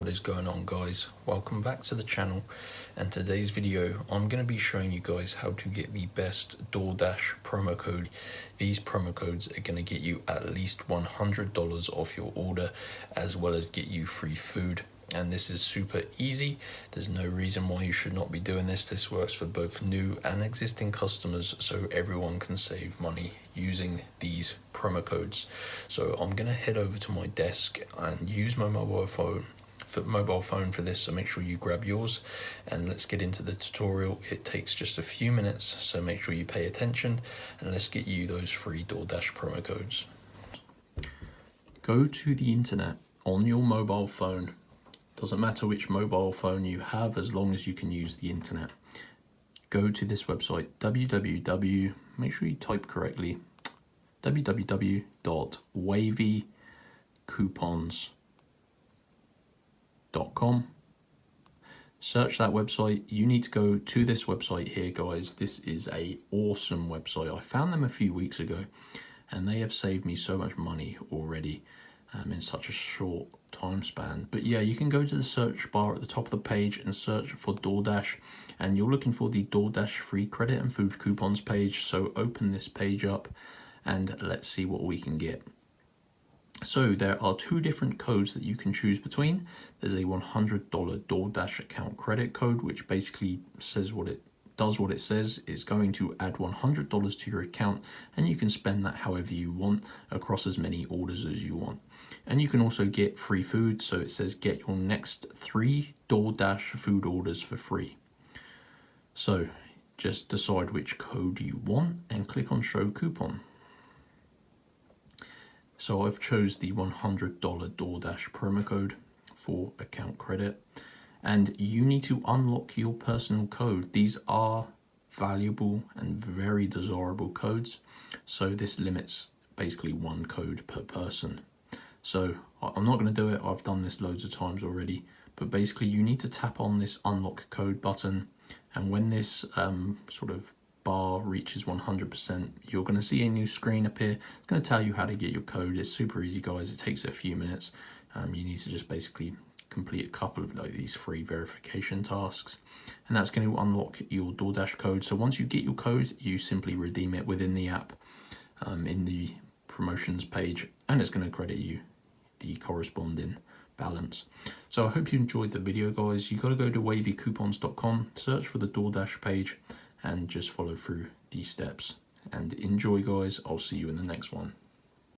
What is going on, guys? Welcome back to the channel, and today's video I'm going to be showing you guys how to get the best Doordash promo code. These promo codes are going to get you at least $100 off your order, as well as get you free food. And this is super easy. There's no reason why you should not be doing this. This works for both new and existing customers, so everyone can save money using these promo codes. So I'm going to head over to my desk and use my mobile phone for this, so make sure you grab yours and let's get into the tutorial. It takes just a few minutes, so make sure you pay attention, and let's get you those free Doordash promo codes. Go to the internet on your mobile phone. Doesn't matter which mobile phone you have, as long as you can use the internet. Go to this website, make sure you type correctly, www.wavycoupons.com. Search that website. You need to go to this website here, guys. This is a awesome website. I found them a few weeks ago and they have saved me so much money already in such a short time span. But yeah, you can go to the search bar at the top of the page and search for Doordash, and you're looking for the Doordash free credit and food coupons page. So open this page up and let's see what we can get. So there are two different codes that you can choose between. There's a $100 Doordash account credit code, which basically says what it says. It's going to add $100 to your account, and you can spend that however you want across as many orders as you want. And you can also get free food. So it says get your next 3 Doordash food orders for free. So just decide which code you want and click on show coupon. So I've chose the $100 Doordash promo code for account credit, and you need to unlock your personal code. These are valuable and very desirable codes, so this limits basically 1 code per person. So I'm not going to do it, I've done this loads of times already, but basically you need to tap on this unlock code button, and when this sort of bar reaches 100%, you're going to see a new screen appear. It's going to tell you how to get your code. It's super easy, guys. It takes a few minutes. You need to just basically complete a couple of these free verification tasks, and that's going to unlock your Doordash code. So once you get your code, you simply redeem it within the app in the promotions page, and it's going to credit you the corresponding balance. So I hope you enjoyed the video, guys. You got to go to wavycoupons.com, search for the Doordash page, and just follow through these steps. And enjoy, guys. I'll see you in the next one.